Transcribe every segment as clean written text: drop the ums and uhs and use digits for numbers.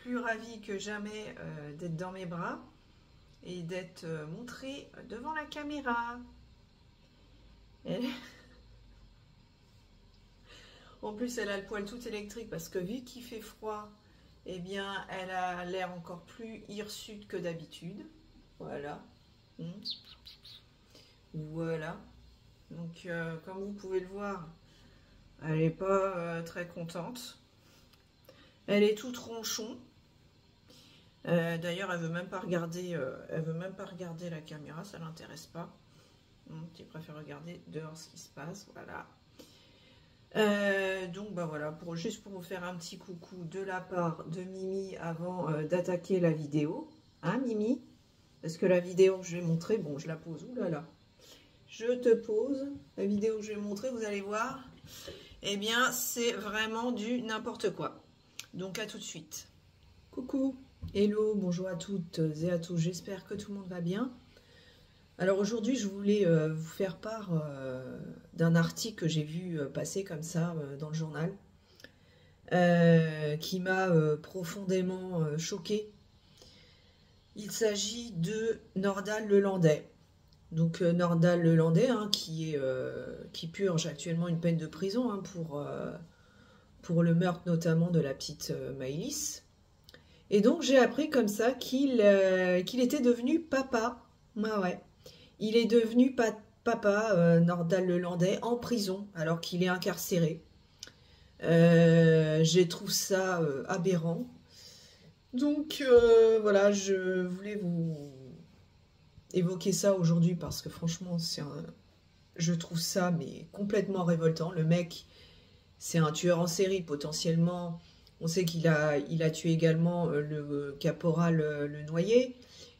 plus ravie que jamais d'être dans mes bras et d'être montrée devant la caméra. Elle... En plus, elle a le poil tout électrique parce que vu qu'il fait froid, eh bien, elle a l'air encore plus hirsute que d'habitude. Voilà. Voilà. Donc, comme vous pouvez le voir, elle n'est pas très contente. Elle est toute ronchon. D'ailleurs, elle veut même pas regarder la caméra, ça l'intéresse pas. Elle préfère regarder dehors ce qui se passe. Voilà. Donc bah voilà, juste pour vous faire un petit coucou de la part de Mimi avant d'attaquer la vidéo. Hein Mimi? Parce que la vidéo que je vais montrer, bon je la pose, oulala. Je te pose, la vidéo que je vais montrer, vous allez voir, eh bien c'est vraiment du n'importe quoi. Donc à tout de suite. Coucou, hello, bonjour à toutes et à tous, j'espère que tout le monde va bien. Alors aujourd'hui, je voulais vous faire part d'un article que j'ai vu passer comme ça dans le journal, qui m'a profondément choquée. Il s'agit de Nordal Lelandais. Donc Nordal Lelandais, hein, qui purge actuellement une peine de prison hein, pour le meurtre notamment de la petite Maëlys. Et donc j'ai appris comme ça qu'il était devenu papa. Ah ouais. Il est devenu papa, Nordal Lelandais, en prison, alors qu'il est incarcéré. Je trouve ça aberrant. Donc, voilà, je voulais vous évoquer ça aujourd'hui, parce que franchement, je trouve ça mais complètement révoltant. Le mec, c'est un tueur en série, potentiellement. On sait qu'il a tué également le caporal Le Noyer,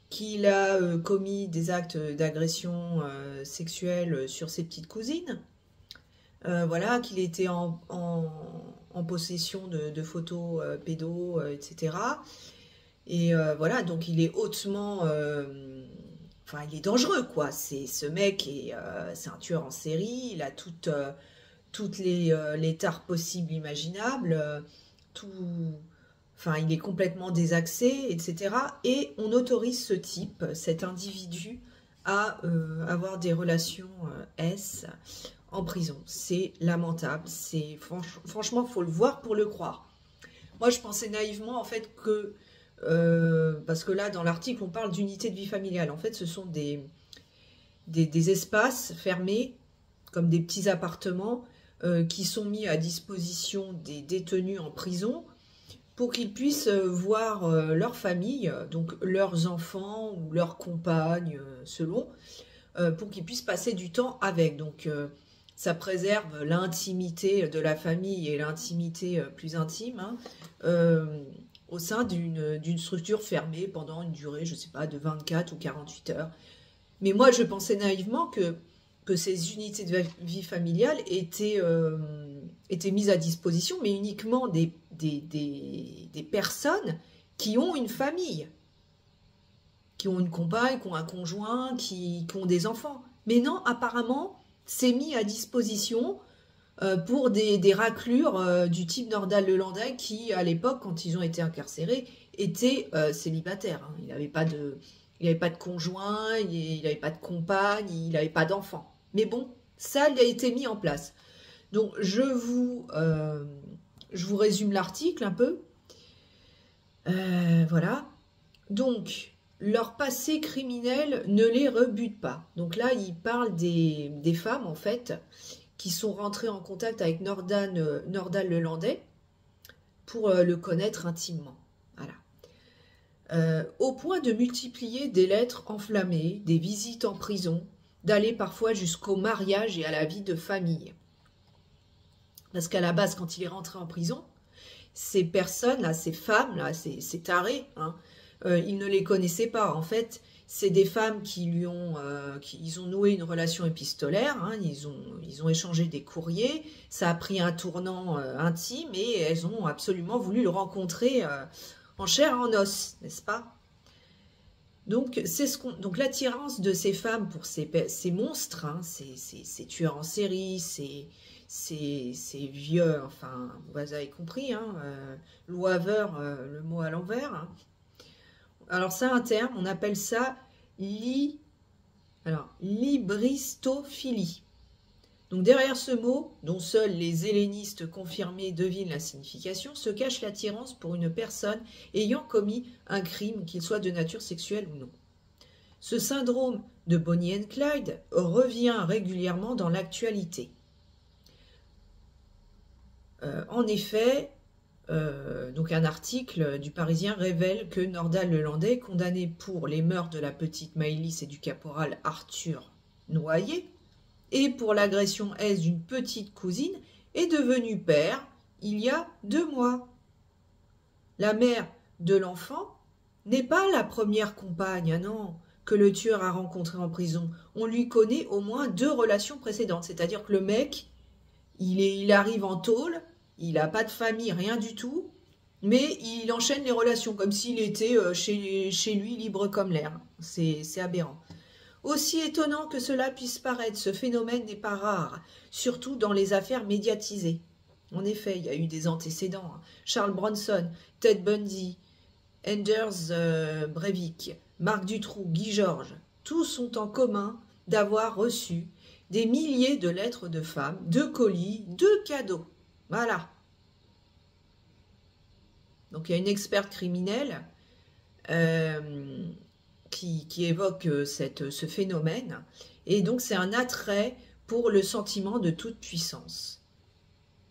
qu'il a commis des actes d'agression sexuelle sur ses petites cousines, voilà, qu'il était en possession de photos pédos, etc. Et voilà, donc il est hautement... enfin, il est dangereux, quoi. Ce mec, c'est un tueur en série, il a toutes les tares possibles, imaginables, tout... Enfin, il est complètement désaxé, etc. Et on autorise ce type, cet individu, à avoir des relations S en prison. C'est lamentable. Franchement, il faut le voir pour le croire. Moi, je pensais naïvement, en fait, que... parce que là, dans l'article, on parle d'unité de vie familiale. En fait, ce sont des espaces fermés, comme des petits appartements, qui sont mis à disposition des détenus en prison, pour qu'ils puissent voir leur famille, donc leurs enfants ou leurs compagnes, selon, pour qu'ils puissent passer du temps avec. Donc, ça préserve l'intimité de la famille et l'intimité plus intime, hein, au sein d'une structure fermée pendant une durée, je ne sais pas, de 24 ou 48 heures. Mais moi, je pensais naïvement que ces unités de vie familiale étaient mises à disposition, mais uniquement des personnes qui ont une famille, qui ont une compagne, qui ont un conjoint, qui ont des enfants. Mais non, apparemment, c'est mis à disposition pour des raclures du type Nordal Lelandais qui, à l'époque, quand ils ont été incarcérés, étaient célibataires. Hein. Il n'avait pas de conjoint, il n'avait pas de compagne, il n'avait pas d'enfant. Mais bon, ça il a été mis en place. Donc, je vous résume l'article un peu. Voilà. Donc, leur passé criminel ne les rebute pas. Donc là, il parle des femmes, en fait, qui sont rentrées en contact avec Nordal Lelandais pour le connaître intimement. Voilà. Au point de multiplier des lettres enflammées, des visites en prison, d'aller parfois jusqu'au mariage et à la vie de famille. Parce qu'à la base, quand il est rentré en prison, ces personnes-là, ces femmes-là, ces tarés, hein, il ne les connaissait pas. En fait, c'est des femmes ils ont noué une relation épistolaire, hein, ils ont échangé des courriers, ça a pris un tournant intime et elles ont absolument voulu le rencontrer en chair et en os, n'est-ce pas? Donc, donc l'attirance de ces femmes pour ces monstres, hein, ces tueurs en série, c'est vieux, enfin, vous avez compris, hein, loiveur, le mot à l'envers. Hein. Alors, ça, un terme, on appelle ça libristophilie. Donc, derrière ce mot, dont seuls les hellénistes confirmés devinent la signification, se cache l'attirance pour une personne ayant commis un crime, qu'il soit de nature sexuelle ou non. Ce syndrome de Bonnie and Clyde revient régulièrement dans l'actualité. En effet, donc un article du Parisien révèle que Nordal Lelandais, condamné pour les meurtres de la petite Maëlys et du caporal Arthur Noyer, et pour l'agression aise d'une petite cousine, est devenu père il y a 2 mois. La mère de l'enfant n'est pas la première compagne, non, que le tueur a rencontrée en prison. On lui connaît au moins 2 relations précédentes, c'est-à-dire que le mec, il arrive en tôle, il n'a pas de famille, rien du tout, mais il enchaîne les relations comme s'il était chez lui libre comme l'air. C'est aberrant. Aussi étonnant que cela puisse paraître, ce phénomène n'est pas rare, surtout dans les affaires médiatisées. En effet, il y a eu des antécédents. Hein. Charles Bronson, Ted Bundy, Anders Breivik, Marc Dutroux, Guy Georges, tous ont en commun d'avoir reçu des milliers de lettres de femmes, de colis, de cadeaux. Voilà. Donc il y a une experte criminelle qui évoque ce phénomène. Et donc c'est un attrait pour le sentiment de toute puissance.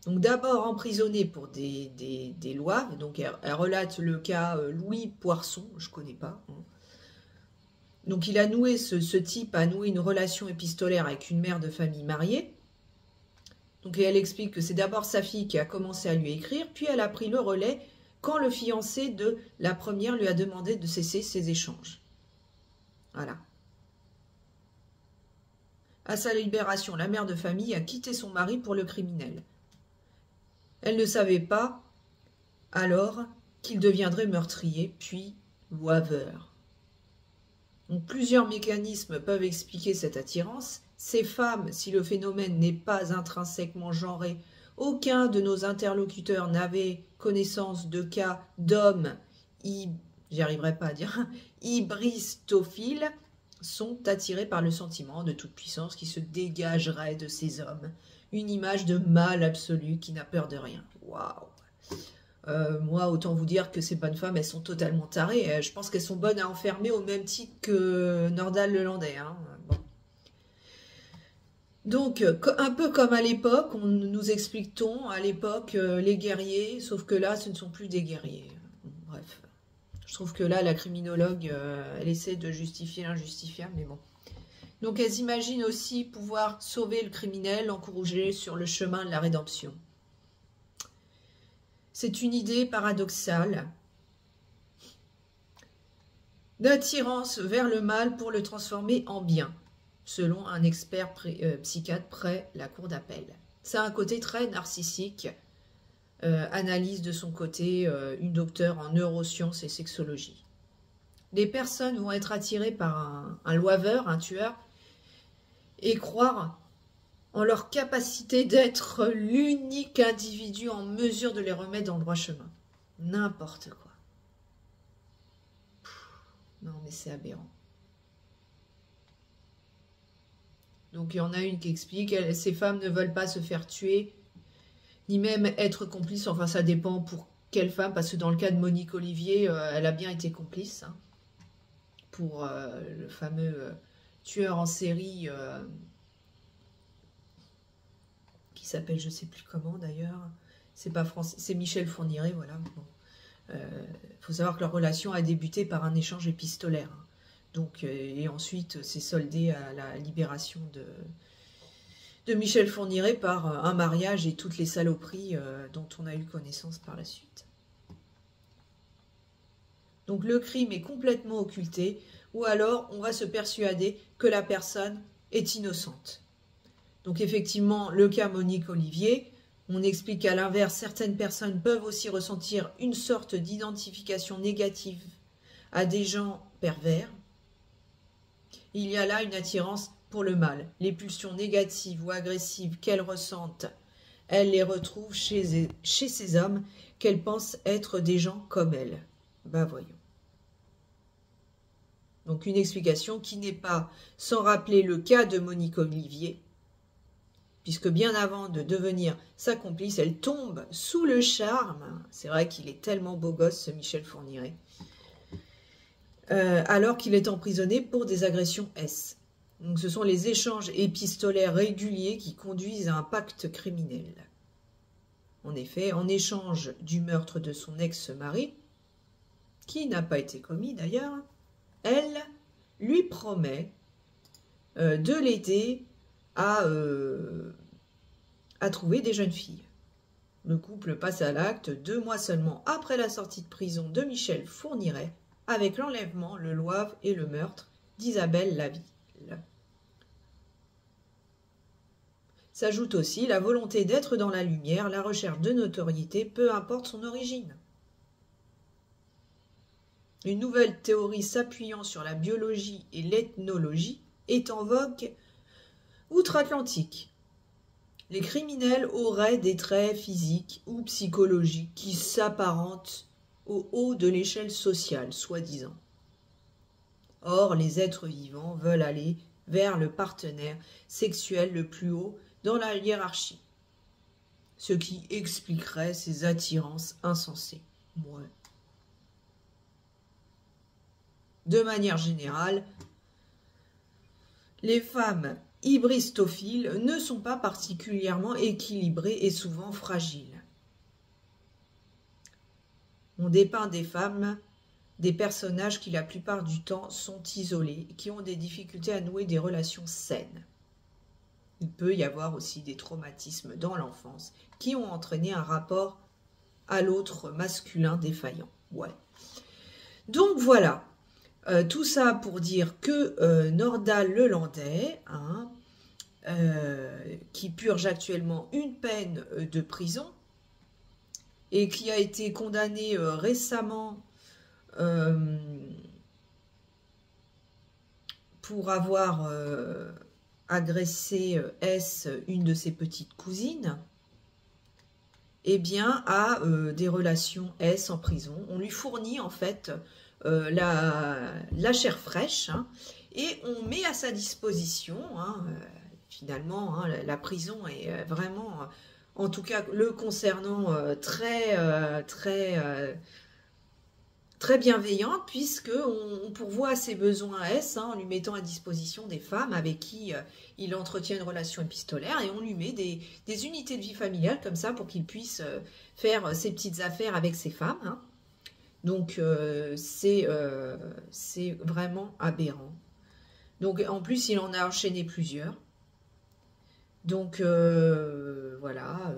Donc d'abord emprisonné pour des lois. Donc elle relate le cas Louis Poisson, je ne connais pas. Hein. Donc il a noué, ce type a noué une relation épistolaire avec une mère de famille mariée. Donc elle explique que c'est d'abord sa fille qui a commencé à lui écrire, puis elle a pris le relais quand le fiancé de la première lui a demandé de cesser ses échanges. Voilà. À sa libération, la mère de famille a quitté son mari pour le criminel. Elle ne savait pas alors qu'il deviendrait meurtrier, puis loiveur. Donc, plusieurs mécanismes peuvent expliquer cette attirance. Ces femmes, si le phénomène n'est pas intrinsèquement genré, aucun de nos interlocuteurs n'avait connaissance de cas d'hommes, j'y arriverai pas à dire, hybristophiles, sont attirés par le sentiment de toute puissance qui se dégagerait de ces hommes. Une image de mal absolu qui n'a peur de rien. Waouh! Moi, autant vous dire que ces bonnes femmes, elles sont totalement tarées. Je pense qu'elles sont bonnes à enfermer au même titre que Nordal Lelandais. Hein. Bon. Donc, un peu comme à l'époque, nous explique-t-on, à l'époque, les guerriers, sauf que là, ce ne sont plus des guerriers. Bref, je trouve que là, la criminologue, elle essaie de justifier l'injustifiable, mais bon. Donc, elles imaginent aussi pouvoir sauver le criminel, l'encourager sur le chemin de la rédemption. C'est une idée paradoxale d'attirance vers le mal pour le transformer en bien, selon un expert psychiatre près la cour d'appel. Ça a un côté très narcissique, analyse de son côté une docteure en neurosciences et sexologie. Les personnes vont être attirées par un loiveur, un tueur, et croire en leur capacité d'être l'unique individu en mesure de les remettre dans le droit chemin. N'importe quoi. Non, mais c'est aberrant. Donc, il y en a une qui explique, ces femmes ne veulent pas se faire tuer, ni même être complices. Enfin, ça dépend pour quelle femme, parce que dans le cas de Monique Olivier, elle a bien été complice. Hein, pour le fameux tueur en série... qui s'appelle je sais plus comment d'ailleurs, c'est pas français, c'est Michel Fourniret, voilà. Bon. Faut savoir que leur relation a débuté par un échange épistolaire, hein. Donc, et ensuite c'est soldé à la libération de Michel Fourniret par un mariage et toutes les saloperies dont on a eu connaissance par la suite. Donc le crime est complètement occulté, ou alors on va se persuader que la personne est innocente. Donc effectivement, le cas Monique Olivier, on explique qu'à l'inverse, certaines personnes peuvent aussi ressentir une sorte d'identification négative à des gens pervers. Il y a là une attirance pour le mal. Les pulsions négatives ou agressives qu'elles ressentent elle les retrouve chez ces hommes qu'elle pense être des gens comme elle. Ben voyons. Donc une explication qui n'est pas sans rappeler le cas de Monique Olivier, puisque bien avant de devenir sa complice, elle tombe sous le charme. C'est vrai qu'il est tellement beau gosse, ce Michel Fourniret. Alors qu'il est emprisonné pour des agressions S. Donc ce sont les échanges épistolaires réguliers qui conduisent à un pacte criminel. En effet, en échange du meurtre de son ex-mari, qui n'a pas été commis d'ailleurs, elle lui promet de l'aider à trouver des jeunes filles. Le couple passe à l'acte 2 mois seulement après la sortie de prison de Michel Fourniret, avec l'enlèvement, le loave et le meurtre d'Isabelle Laville. S'ajoute aussi la volonté d'être dans la lumière, la recherche de notoriété, peu importe son origine. Une nouvelle théorie s'appuyant sur la biologie et l'ethnologie est en vogue outre-Atlantique. Les criminels auraient des traits physiques ou psychologiques qui s'apparentent au haut de l'échelle sociale, soi-disant. Or, les êtres vivants veulent aller vers le partenaire sexuel le plus haut dans la hiérarchie, ce qui expliquerait ces attirances insensées. Ouais. De manière générale, les femmes hybristophiles ne sont pas particulièrement équilibrées et souvent fragiles. On dépeint des femmes, des personnages qui la plupart du temps sont isolés, qui ont des difficultés à nouer des relations saines. Il peut y avoir aussi des traumatismes dans l'enfance qui ont entraîné un rapport à l'autre masculin défaillant. Ouais. Donc voilà, tout ça pour dire que Nordal Lelandais, qui purge actuellement une peine de prison, et qui a été condamné récemment pour avoir agressé S, une de ses petites cousines, eh bien, a des relations S en prison. On lui fournit en fait la chair fraîche, et on met à sa disposition, finalement, la prison est vraiment... en tout cas, le concernant très bienveillante, puisqu'on pourvoit à ses besoins S, en lui mettant à disposition des femmes avec qui il entretient une relation épistolaire, et on lui met des unités de vie familiale comme ça pour qu'il puisse faire ses petites affaires avec ses femmes. Donc c'est vraiment aberrant. Donc en plus, il en a enchaîné plusieurs. Donc voilà,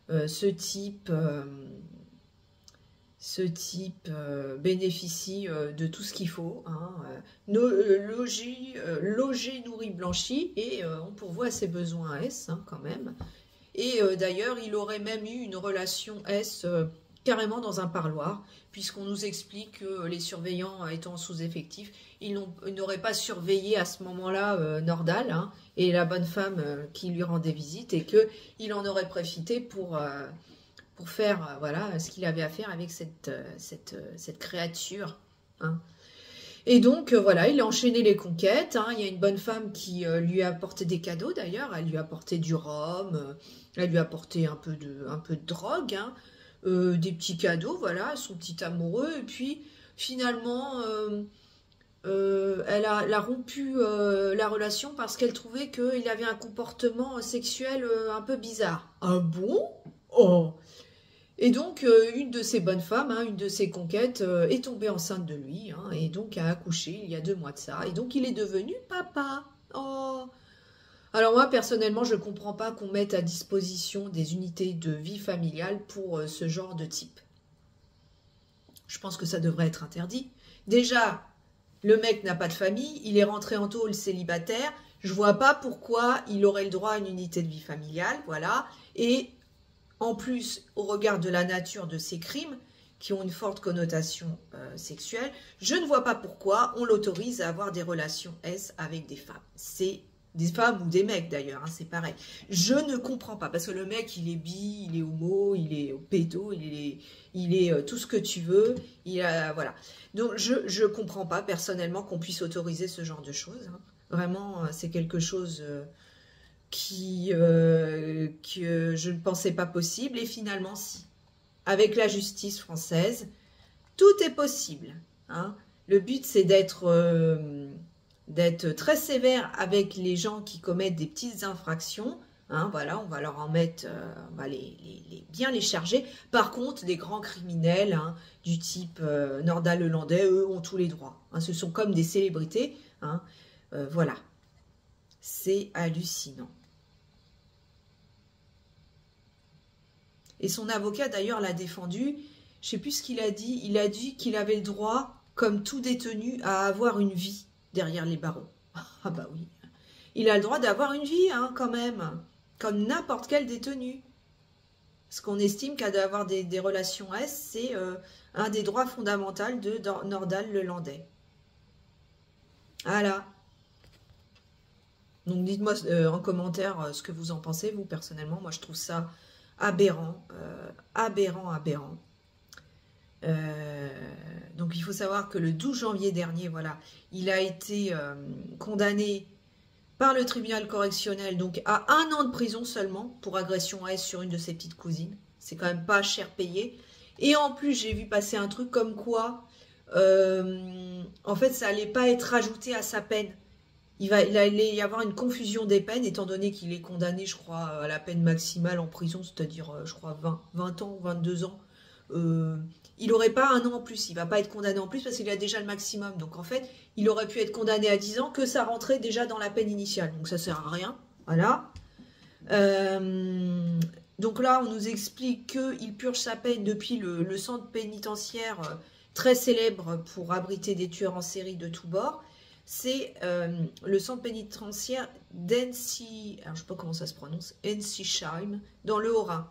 ce type bénéficie de tout ce qu'il faut, logé, nourri, blanchi, et on pourvoit à ses besoins S quand même. Et d'ailleurs, il aurait même eu une relation S carrément dans un parloir, puisqu'on nous explique que les surveillants étant sous-effectifs, ils n'auraient pas surveillé à ce moment-là Nordal, et la bonne femme qui lui rendait visite, et qu'il en aurait profité pour faire voilà, ce qu'il avait à faire avec cette créature. Et donc, voilà, il a enchaîné les conquêtes. Il y a une bonne femme qui lui a apporté des cadeaux, d'ailleurs. Elle lui a apporté du rhum, elle lui a apporté un peu de drogue, des petits cadeaux, voilà, son petit amoureux. Et puis, finalement, elle a rompu la relation parce qu'elle trouvait qu'il avait un comportement sexuel un peu bizarre. Ah bon? Oh! Et donc, une de ces bonnes femmes, une de ses conquêtes, est tombée enceinte de lui, et donc a accouché il y a 2 mois de ça. Et donc, il est devenu papa. Oh! Alors moi, personnellement, je ne comprends pas qu'on mette à disposition des unités de vie familiale pour ce genre de type. Je pense que ça devrait être interdit. Déjà, le mec n'a pas de famille, il est rentré en tôle célibataire. Je ne vois pas pourquoi il aurait le droit à une unité de vie familiale, voilà. Et en plus, au regard de la nature de ces crimes, qui ont une forte connotation sexuelle, je ne vois pas pourquoi on l'autorise à avoir des relations S avec des femmes. C'est Des femmes ou des mecs d'ailleurs, hein, c'est pareil. Je ne comprends pas, parce que le mec, il est bi, il est homo, il est pédo, il est tout ce que tu veux. Voilà. Donc, je comprends pas, personnellement, qu'on puisse autoriser ce genre de choses. Hein. Vraiment, c'est quelque chose que je ne pensais pas possible. Et finalement, si. Avec la justice française, tout est possible. Hein. Le but, c'est d'être très sévère avec les gens qui commettent des petites infractions. Hein, voilà, on va leur en mettre, on va bien les charger. Par contre, les grands criminels, hein, du type Nordal Lelandais, eux, ont tous les droits. Hein, ce sont comme des célébrités. Hein, voilà. C'est hallucinant. Et son avocat, d'ailleurs, l'a défendu. Je ne sais plus ce qu'il a dit. Il a dit qu'il avait le droit, comme tout détenu, à avoir une vie derrière les barreaux. Ah bah oui. Il a le droit d'avoir une vie, hein, quand même. Comme n'importe quel détenu. Parce qu'on estime qu'avoir des relations S, c'est un des droits fondamentaux de Nordal Lelandais. Voilà. Donc dites-moi en commentaire ce que vous en pensez, vous, personnellement. Moi, je trouve ça aberrant. Aberrant. Donc il faut savoir que le 12 janvier dernier, voilà, il a été condamné par le tribunal correctionnel donc à 1 an de prison seulement pour agression à S sur une de ses petites cousines. C'est quand même pas cher payé. Et en plus, j'ai vu passer un truc comme quoi, en fait, ça allait pas être ajouté à sa peine. Il allait y avoir une confusion des peines, étant donné qu'il est condamné, je crois, à la peine maximale en prison, c'est-à-dire, je crois, 20 ans, 22 ans. Il n'aurait pas 1 an en plus, il ne va pas être condamné en plus parce qu'il a déjà le maximum. Donc en fait, il aurait pu être condamné à 10 ans que ça rentrait déjà dans la peine initiale. Donc ça ne sert à rien. Voilà. Donc là, on nous explique qu'il purge sa peine depuis le centre pénitentiaire très célèbre pour abriter des tueurs en série de tous bords. C'est le centre pénitentiaire d'Ensisheim, alors je ne sais pas comment ça se prononce, Ensisheim, dans le Haut-Rhin.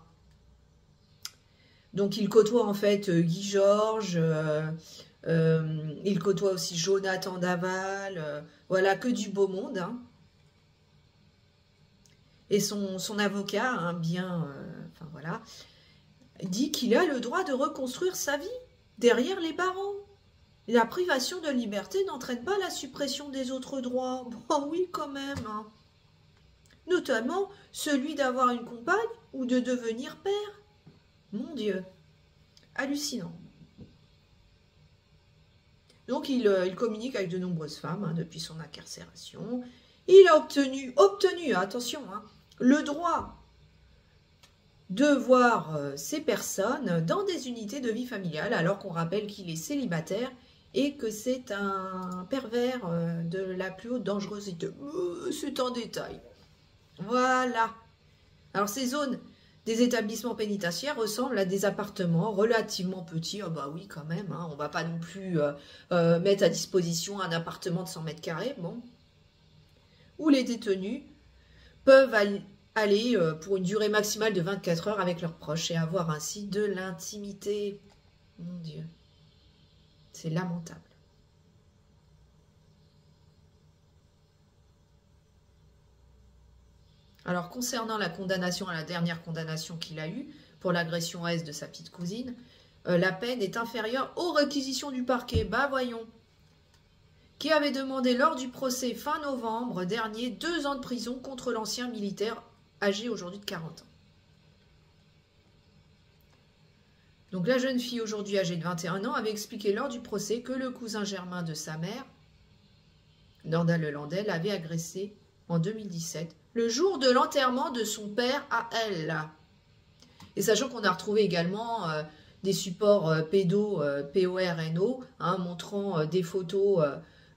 Donc il côtoie en fait Guy Georges, il côtoie aussi Jonathan Daval, voilà, que du beau monde. Hein. Et son avocat, hein, enfin voilà, dit qu'il a le droit de reconstruire sa vie derrière les barreaux. La privation de liberté n'entraîne pas la suppression des autres droits. Bon, oui, quand même. Hein. Notamment celui d'avoir une compagne ou de devenir père. Mon Dieu. Hallucinant. Donc, il communique avec de nombreuses femmes hein, depuis son incarcération. Il a obtenu, attention, hein, le droit de voir ces personnes dans des unités de vie familiale, alors qu'on rappelle qu'il est célibataire et que c'est un pervers de la plus haute dangerosité. C'est un détail. Voilà. Alors, ces zones des établissements pénitentiaires ressemblent à des appartements relativement petits. Ah bah oui, quand même. Hein. On ne va pas non plus mettre à disposition un appartement de 100 mètres carrés. Bon. Où les détenus peuvent aller pour une durée maximale de 24 heures avec leurs proches et avoir ainsi de l'intimité. Mon Dieu. C'est lamentable. Alors, concernant la condamnation, la dernière condamnation qu'il a eue pour l'agression à S de sa petite cousine, la peine est inférieure aux réquisitions du parquet. Bah voyons. Qui avait demandé lors du procès fin novembre dernier 2 ans de prison contre l'ancien militaire âgé aujourd'hui de 40 ans. Donc la jeune fille aujourd'hui âgée de 21 ans avait expliqué lors du procès que le cousin germain de sa mère, Nordal Lelandais, l'avait agressée en 2017, le jour de l'enterrement de son père à elle. Et sachant qu'on a retrouvé également des supports PORNO, hein, montrant des photos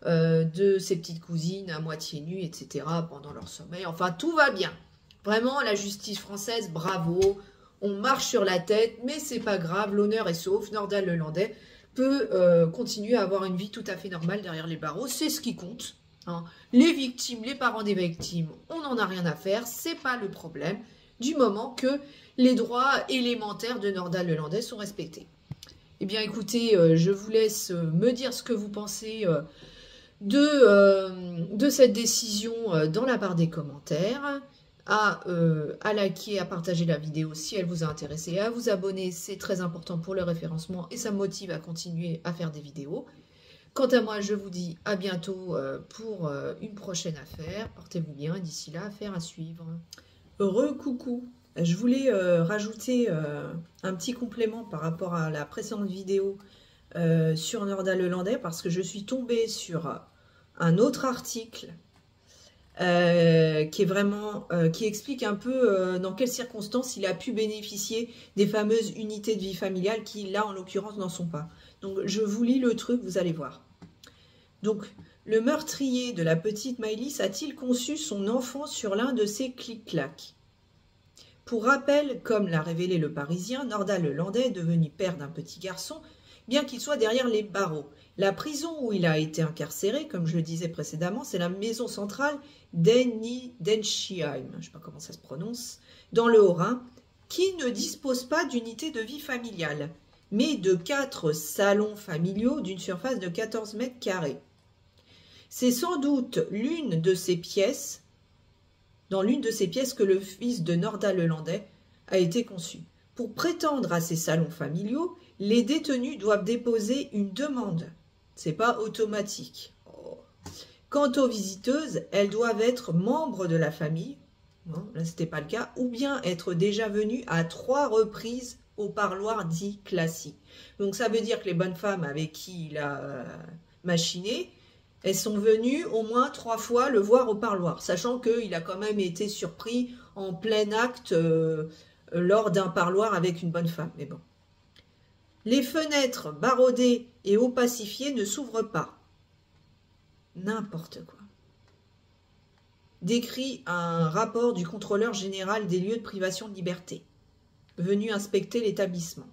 de ses petites cousines à moitié nues, etc. pendant leur sommeil. Enfin, tout va bien. Vraiment, la justice française, bravo. On marche sur la tête, mais c'est pas grave, l'honneur est sauf. Nordal Lelandais peut continuer à avoir une vie tout à fait normale derrière les barreaux, c'est ce qui compte. Hein. Les victimes, les parents des victimes, on n'en a rien à faire, c'est pas le problème, du moment que les droits élémentaires de Nordal Lelandais sont respectés. Eh bien écoutez, je vous laisse me dire ce que vous pensez de cette décision dans la barre des commentaires, à liker, à partager la vidéo si elle vous a intéressé, à vous abonner, c'est très important pour le référencement et ça me motive à continuer à faire des vidéos. Quant à moi, je vous dis à bientôt pour une prochaine affaire. Portez-vous bien, d'ici là, affaire à suivre. Coucou. Je voulais rajouter un petit complément par rapport à la précédente vidéo sur Nordal Lelandais parce que je suis tombée sur un autre article qui est vraiment qui explique un peu dans quelles circonstances il a pu bénéficier des fameuses unités de vie familiale qui là en l'occurrence n'en sont pas. Donc je vous lis le truc, vous allez voir. Donc le meurtrier de la petite Maëlys a-t-il conçu son enfant sur l'un de ses clic-clacs? Pour rappel, comme l'a révélé le Parisien, Nordal Lelandais est devenu père d'un petit garçon, bien qu'il soit derrière les barreaux. La prison où il a été incarcéré, comme je le disais précédemment, c'est la maison centrale d'Ensheim, je ne sais pas comment ça se prononce, dans le Haut-Rhin, qui ne dispose pas d'unité de vie familiale, mais de 4 salons familiaux d'une surface de 14 mètres carrés. C'est sans doute dans l'une de ces pièces que le fils de Nordal Lelandais a été conçu. Pour prétendre à ces salons familiaux, les détenus doivent déposer une demande. C'est pas automatique. Quant aux visiteuses, elles doivent être membres de la famille, non, là c'était pas le cas, ou bien être déjà venues à 3 reprises au parloir dit classique. Donc ça veut dire que les bonnes femmes avec qui il a machiné, elles sont venues au moins 3 fois le voir au parloir, sachant qu'il a quand même été surpris en plein acte lors d'un parloir avec une bonne femme. Mais bon. Les fenêtres barrodées et opacifiées ne s'ouvrent pas. N'importe quoi. Décrit un rapport du contrôleur général des lieux de privation de liberté, venu inspecter l'établissement.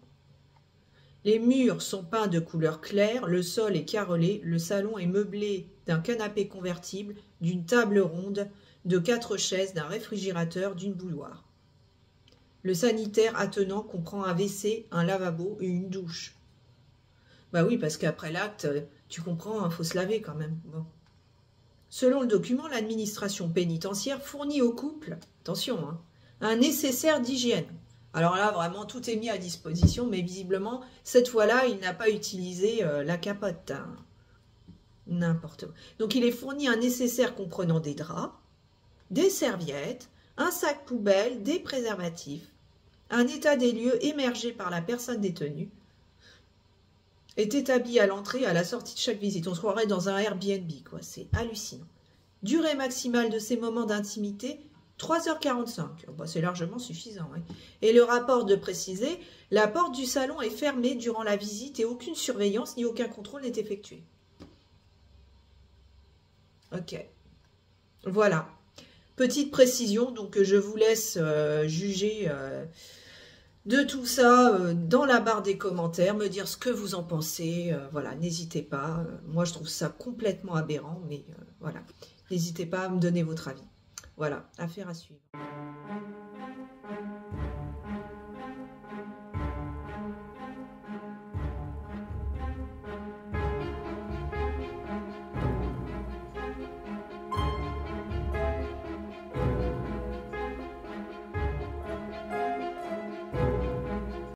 Les murs sont peints de couleur claire, le sol est carrelé, le salon est meublé d'un canapé convertible, d'une table ronde, de 4 chaises, d'un réfrigérateur, d'une bouilloire. Le sanitaire attenant comprend un WC, un lavabo et une douche. Bah oui, parce qu'après l'acte, tu comprends, il faut se laver quand même. Bon. Selon le document, l'administration pénitentiaire fournit au couple, attention, hein, un nécessaire d'hygiène. Alors là, vraiment, tout est mis à disposition, mais visiblement, cette fois-là, il n'a pas utilisé la capote. Hein. N'importe quoi. Donc, il est fourni un nécessaire comprenant des draps, des serviettes, un sac poubelle, des préservatifs. Un état des lieux émergé par la personne détenue est établi à l'entrée et à la sortie de chaque visite. On se croirait dans un Airbnb, quoi. C'est hallucinant. Durée maximale de ces moments d'intimité, 3h45. Bah, c'est largement suffisant. Ouais. Et le rapport de préciser, la porte du salon est fermée durant la visite et aucune surveillance ni aucun contrôle n'est effectué. Ok. Voilà. Petite précision, donc je vous laisse juger de tout ça dans la barre des commentaires, me dire ce que vous en pensez. Voilà, n'hésitez pas. Moi, je trouve ça complètement aberrant, mais voilà. N'hésitez pas à me donner votre avis. Voilà, affaire à suivre.